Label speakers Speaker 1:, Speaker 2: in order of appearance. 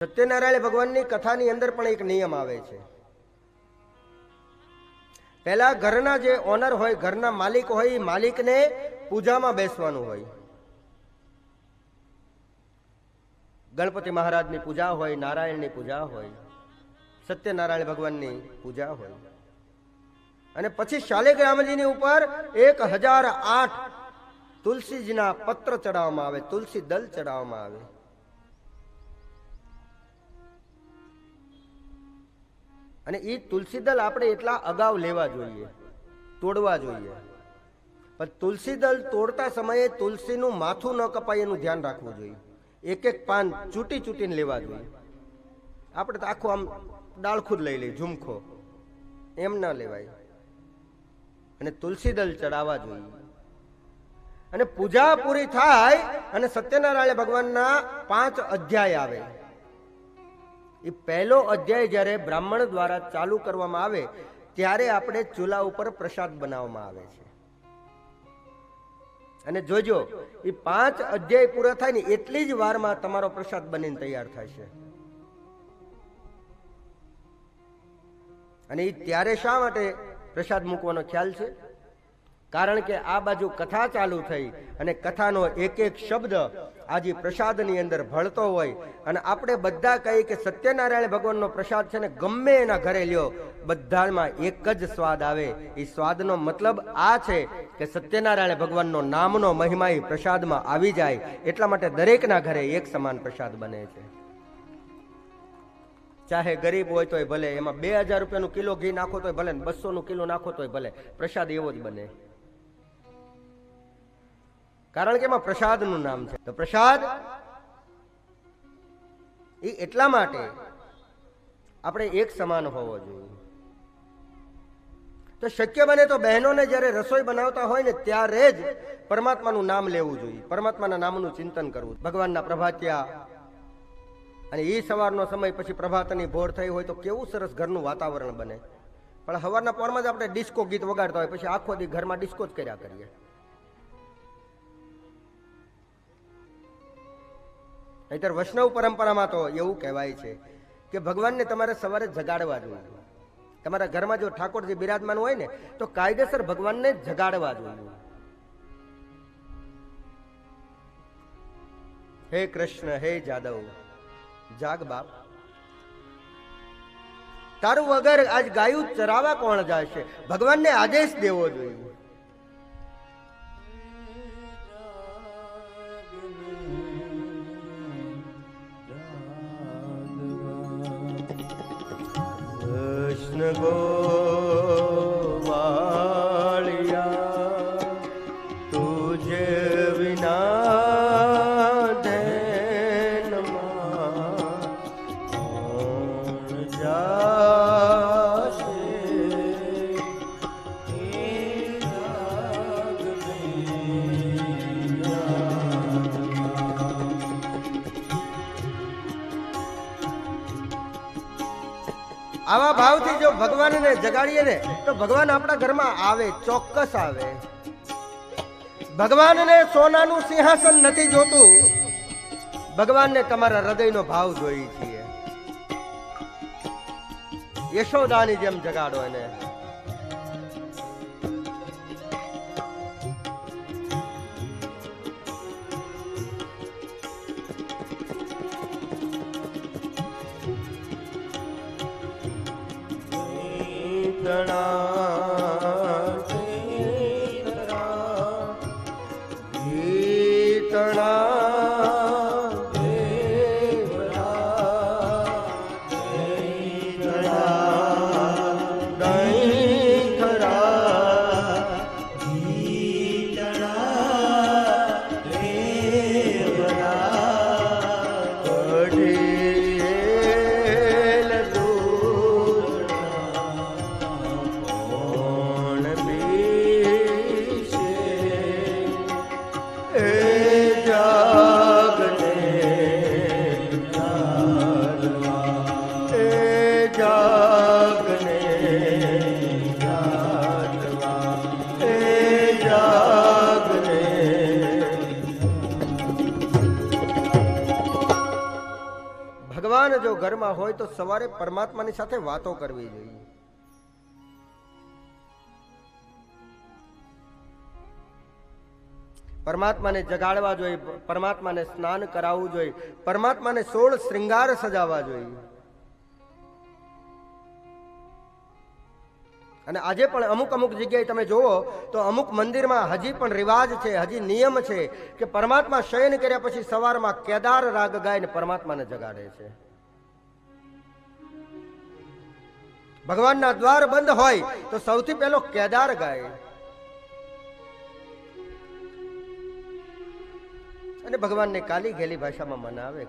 Speaker 1: સત્યનારાયણ ભગવાનની કથાની અંદર પણ એક નિયમ આવે છે. પહેલા ઘરના જે ઓનર હોય, ઘરના માલિક હોય, એ માલિકને પૂજામાં બેસવાનું હોય. ગણપતિ મહારાજની પૂજા હોય, નારાયણની પૂજા હોય, સત્યનારાયણ ભગવાનની પૂજા હોય, અને પછી શાલિગ્રામજીની ઉપર 1008 તુલસીજીના પત્ર ચડાવવામાં આવે, તુલસી દલ ચડાવવામાં આવે. અને એ તુલસી દલ આપણે એટલા અગાઉ લેવા જોઈએ, તોડવા જોઈએ. પણ તુલસી દલ તોડતા સમયે તુલસીનું માથું ન કપાય એનું ધ્યાન રાખવું જોઈએ. એક એક પાન ચૂંટી ચૂંટીને લેવા જોઈએ. આપણે તો આખું આમ ડાળખું લઈ લઈએ, ઝુમખો એમ ના લેવાય. અને તુલસી દલ ચડાવવા જોઈએ. અને પૂજા પૂરી થાય અને સત્યનારાયણ ભગવાનના 5 અધ્યાય આવે. એ પહેલો અધ્યાય જ્યારે બ્રાહ્મણ દ્વારા ચાલુ કરવામાં આવે ત્યારે આપણે ચૂલા ઉપર પ્રસાદ બનાવવામાં આવે છે. અને જોજો, એ 5 અધ્યાય પૂરા થાય ને એટલી જ વારમાં તમારો પ્રસાદ બનીને તૈયાર થશે. અને એ ત્યારે શા માટે પ્રસાદ મૂકવાનો ખ્યાલ છે? કારણ કે આ બાજુ કથા ચાલુ થઈ અને કથાનો એક એક શબ્દ આજે પ્રસાદની અંદર ભળતો હોય. અને આપણે બધા કહીએ કે સત્યનારાયણ ભગવાનનો પ્રસાદ છે ને ગમે એના ઘરે લ્યો, બધામાં એક જ સ્વાદ આવે. એ સ્વાદનો મતલબ આ છે કે સત્યનારાયણ ભગવાનનો નામનો મહિમા એ પ્રસાદમાં આવી જાય. એટલા માટે દરેકના ઘરે એક સમાન પ્રસાદ બને છે. ચાહે ગરીબ હોય તોય ભલે, એમાં 2000 રૂપિયાનું કિલો ઘી નાખો તોય ભલે, 200 કિલો નાખો તોય ભલે, પ્રસાદ એવો જ બને. કારણ કે એમાં પ્રસાદનું નામ છે. તો પ્રસાદ એ એટલા માટે આપણે એક સમાન હોવો જોઈએ. તો શક્ય બને તો બહેનોને જ્યારે રસોઈ બનાવતા હોય ને ત્યારે જ પરમાત્માનું નામ લેવું જોઈએ, પરમાત્માના નામનું ચિંતન કરવું. ભગવાનના પ્રભાતિયા, અને એ સવારનો સમય પછી પ્રભાતની ભોર થઈ હોય તો કેવું સરસ ઘરનું વાતાવરણ બને. પણ સવારના પોરમાં જ આપણે ડિસ્કો ગીત વગાડતા હોય, પછી આખો દી ઘરમાં ડિસ્કો જ કર્યા કરીએ. નહીતર વૈષ્ણવ પરંપરામાં તો એવું કહેવાય છે કે ભગવાનને તમારે સવારે જગાડવા જોઈએ. તમારા ઘરમાં જો ઠાકોરજી બિરાજમાન હોય ને તો કાયદેસર ભગવાનને જગાડવા જોઈએ. હે કૃષ્ણ, હે જાદવ, જાગ બાપ, તારું વગર આજ ગાયું ચરાવા કોણ જશે? ભગવાનને આદેશ દેવો જોઈએ. કૃષ્ણ ગોવાળિયા તુજે વિના ધેનમાં કોણ જાશે? આવા ભાવથી જો ભગવાનને જગાડીએ ને તો ભગવાન આપણા ઘરમાં આવે, ચોક્કસ આવે. ભગવાનને સોનાનું સિંહાસન નથી જોતું, ભગવાનને તમારા હૃદયનો ભાવ જોઈએ છીએ. યશોદાની જેમ જગાડો એને. જો ઘરમાં હોય તો સવારે પરમાત્માની સાથે વાતો કરવી જોઈએ. પરમાત્માને જગાડવા જોઈએ, પરમાત્માને સ્નાન કરાવવું જોઈએ, પરમાત્માને 16 શ્રૃંગાર સજાવવા જોઈએ. અને આજે પણ અમુક અમુક જગ્યાએ તમે જુઓ તો અમુક મંદિરમાં હજી પણ રિવાજ છે, હજી નિયમ છે કે પરમાત્મા શયન કર્યા પછી સવારમાં કેદાર રાગ ગાઈને પરમાત્માને જગાડે છે. ભગવાનના દ્વાર બંધ હોય તો સૌથી પહેલો કેદાર ગાય અને ભગવાનને કાલી ઘેલી ભાષામાં મનાવે.